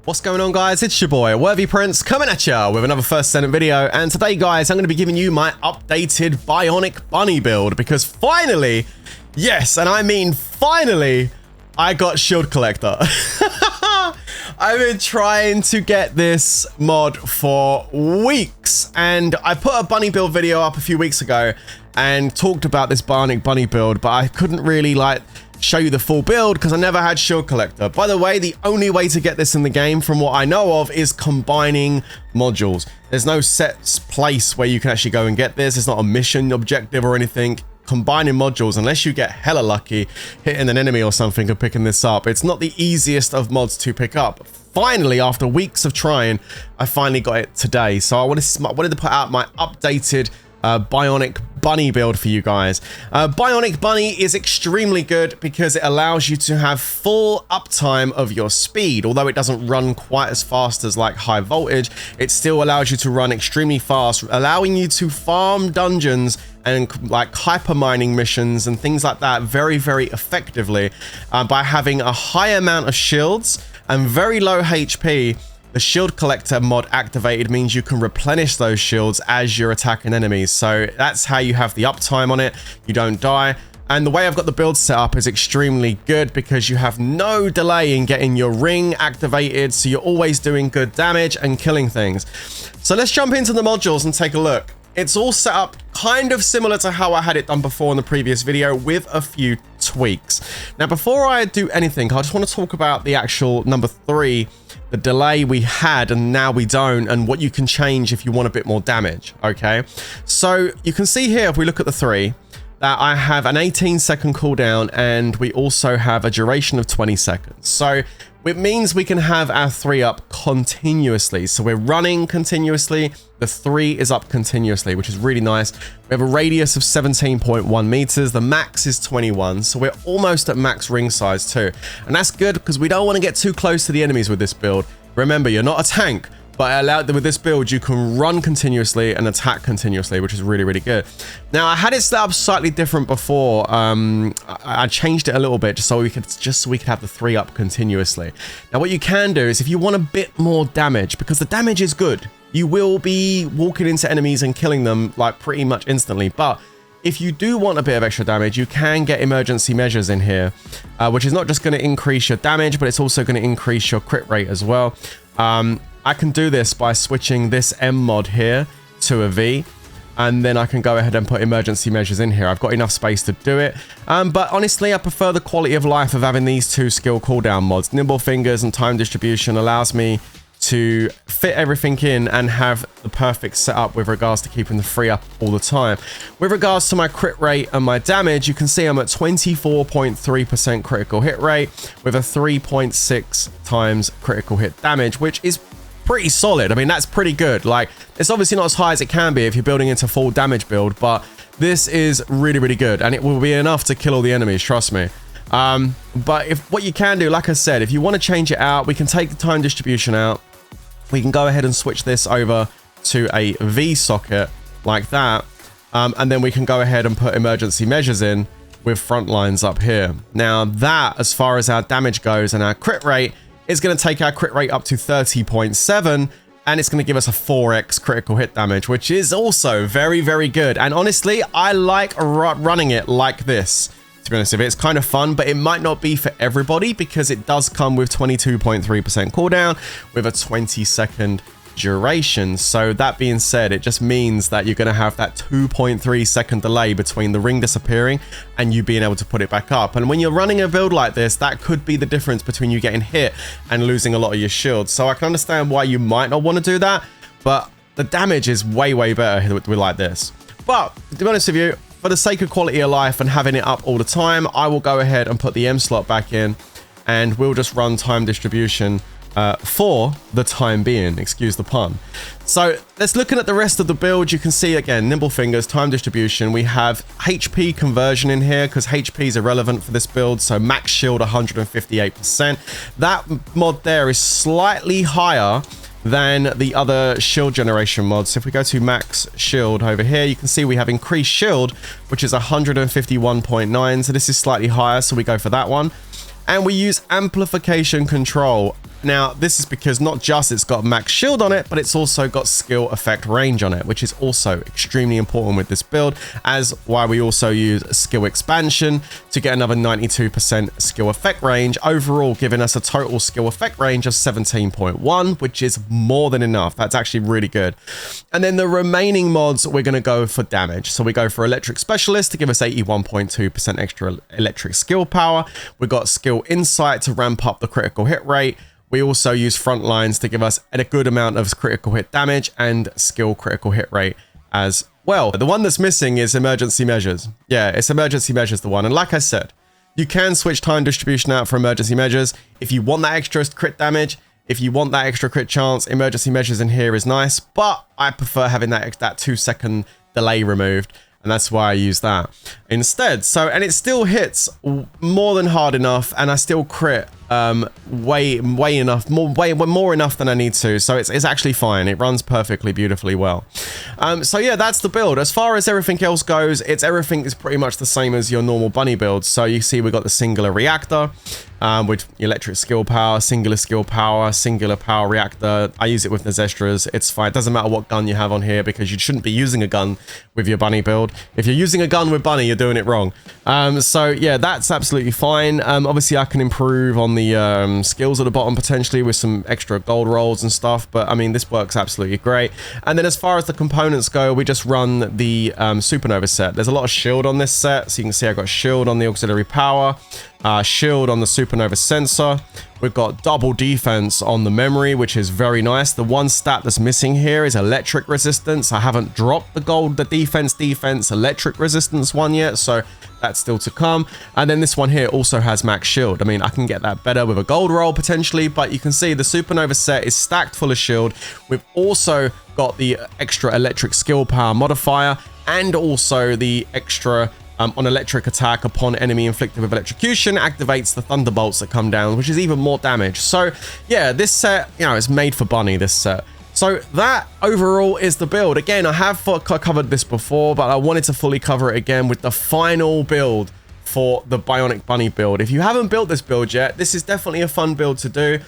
What's going on, guys? It's your boy Worthy Prince coming at ya with another first Descendant video, and today, guys, I'm going to be giving you my updated Bionic Bunny build because finally, yes, and I mean finally, I got Shield Collector. I've been trying to get this mod for weeks, and I put a bunny build video up a few weeks ago and talked about this Bionic Bunny build, but I couldn't really show you the full build because I never had Shield Collector. By the way, the only way to get this in the game from what I know of is combining modules. There's no set place where you can actually go and get this. It's not a mission objective or anything. Combining modules, unless you get hella lucky hitting an enemy or something and picking this up, it's not the easiest of mods to pick up. Finally, after weeks of trying, I finally got it today. So I wanted to put out my updated Bionic Bunny build for you guys. Bionic Bunny is extremely good because it allows you to have full uptime of your speed. Although it doesn't run quite as fast as like high voltage, it still allows you to run extremely fast, allowing you to farm dungeons and like hyper mining missions and things like that very, very effectively by having a high amount of shields and very low HP. The Shield Collector mod activated means you can replenish those shields as you're attacking enemies. So that's how you have the uptime on it. You don't die. And the way I've got the build set up is extremely good because you have no delay in getting your ring activated. So you're always doing good damage and killing things. So let's jump into the modules and take a look. It's all set up kind of similar to how I had it done before in the previous video with a few tweaks. Now, before I do anything, I just want to talk about the actual number 3, the delay we had and now we don't, and what you can change if you want a bit more damage, okay? So you can see here, if we look at the 3, that I have an 18-second cooldown and we also have a duration of 20 seconds. So it means we can have our 3 up continuously. So we're running continuously. The 3 is up continuously, which is really nice. We have a radius of 17.1 meters. The max is 21. So we're almost at max ring size too. And that's good because we don't want to get too close to the enemies with this build. Remember, you're not a tank. But with this build, you can run continuously and attack continuously, which is really, really good. Now, I had it set up slightly different before. I changed it a little bit just so we could have the 3 up continuously. Now, what you can do is if you want a bit more damage, because the damage is good, you will be walking into enemies and killing them like pretty much instantly. But if you do want a bit of extra damage, you can get emergency measures in here, which is not just going to increase your damage, but it's also going to increase your crit rate as well. I can do this by switching this M mod here to a V, and then I can go ahead and put emergency measures in here. I've got enough space to do it, but honestly, I prefer the quality of life of having these 2 skill cooldown mods. Nimble Fingers and Time Distribution allows me to fit everything in and have the perfect setup with regards to keeping the 3 up all the time. With regards to my crit rate and my damage, you can see I'm at 24.3% critical hit rate with a 3.6 times critical hit damage, which is pretty solid. I mean, that's pretty good. Like, it's obviously not as high as it can be if you're building into full damage build, but this is really, really good, and it will be enough to kill all the enemies, trust me. But if what you can do, like I said, if you want to change it out, we can take the time distribution out. We can go ahead and switch this over to a V socket like that, and then we can go ahead and put emergency measures in with front lines up here. Now that, as far as our damage goes and our crit rate, is going to take our crit rate up to 30.7, and it's going to give us a 4x critical hit damage, which is also very, very good. And honestly, I like running it like this, to be honest with you. It's kind of fun, but it might not be for everybody because it does come with 22.3% cooldown with a 20-second duration. So that being said, it just means that you're going to have that 2.3 second delay between the ring disappearing and you being able to put it back up. And when you're running a build like this, that could be the difference between you getting hit and losing a lot of your shields. So I can understand why you might not want to do that, but the damage is way, way better with like this. But to be honest with you, for the sake of quality of life and having it up all the time, I will go ahead and put the M slot back in, and we'll just run time distribution for the time being, excuse the pun. So let's looking at the rest of the build. You can see again, Nimble Fingers, time distribution. We have HP conversion in here because HP is irrelevant for this build. So max shield 158%. That mod there is slightly higher than the other shield generation mods. So if we go to max shield over here, you can see we have increased shield, which is 151.9. So this is slightly higher, so we go for that one. And we use amplification control Now, this is because not just it's got max shield on it, but it's also got skill effect range on it, which is also extremely important with this build, as why we also use skill expansion to get another 92% skill effect range, overall giving us a total skill effect range of 17.1, which is more than enough. That's actually really good. And then the remaining mods, we're going to go for damage. So we go for Electric Specialist to give us 81.2% extra electric skill power. We got Skill Insight to ramp up the critical hit rate. We also use Front Lines to give us a good amount of critical hit damage and skill critical hit rate as well. The one that's missing is Emergency Measures. Yeah, it's Emergency Measures, the one. And like I said, you can switch time distribution out for Emergency Measures. If you want that extra crit damage, if you want that extra crit chance, Emergency Measures in here is nice, but I prefer having that 2-second delay removed, and that's why I use that instead. So, and it still hits more than hard enough, and I still crit way more enough than I need to. So it's actually fine. It runs perfectly, beautifully well. So yeah, that's the build. As far as everything else goes, everything is pretty much the same as your normal bunny build. So you see we got the singular reactor with electric skill power, singular power reactor. I use it with Nazestras. It's fine. It doesn't matter what gun you have on here, because you shouldn't be using a gun with your bunny build. If you're using a gun with bunny, you're doing it wrong. So yeah, that's absolutely fine. Obviously I can improve on the skills at the bottom potentially with some extra gold rolls and stuff, but I mean, this works absolutely great. And then as far as the components go, we just run the supernova set. There's a lot of shield on this set, so you can see I've got shield on the auxiliary power, shield on the supernova sensor. We've got double defense on the memory, which is very nice. The one stat that's missing here is electric resistance. I haven't dropped the defense electric resistance one yet, so that's still to come. And then this one here also has max shield. I mean, I can get that better with a gold roll potentially, but you can see the supernova set is stacked full of shield. We've also got the extra electric skill power modifier, and also the extra on electric attack upon enemy inflicted with electrocution activates the thunderbolts that come down, which is even more damage. So yeah, this set, you know, is made for bunny, this set. So that overall is the build. Again, I have covered this before, but I wanted to fully cover it again with the final build for the Bionic Bunny build. If you haven't built this build yet, this is definitely a fun build to do.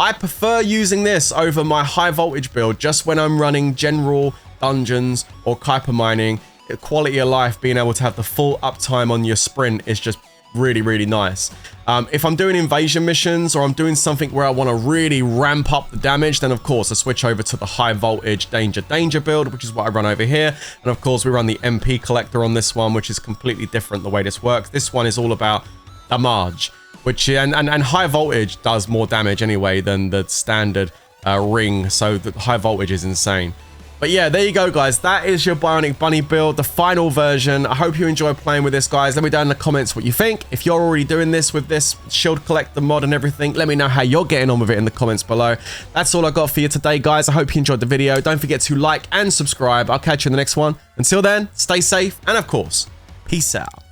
I prefer using this over my high voltage build just when I'm running general dungeons or Kuiper mining. Quality of life, being able to have the full uptime on your sprint is just really, really nice. If I'm doing invasion missions, or I'm doing something where I want to really ramp up the damage, then of course I switch over to the high voltage danger build, which is what I run over here. And of course we run the MP collector on this one, which is completely different the way this works. This one is all about damage, which and high voltage does more damage anyway than the standard ring, so the high voltage is insane. But yeah, there you go, guys. That is your Bionic Bunny build, the final version. I hope you enjoy playing with this, guys. Let me know in the comments what you think. If you're already doing this with this shield collector mod and everything, let me know how you're getting on with it in the comments below. That's all I got for you today, guys. I hope you enjoyed the video. Don't forget to like and subscribe. I'll catch you in the next one. Until then, stay safe, and of course, peace out.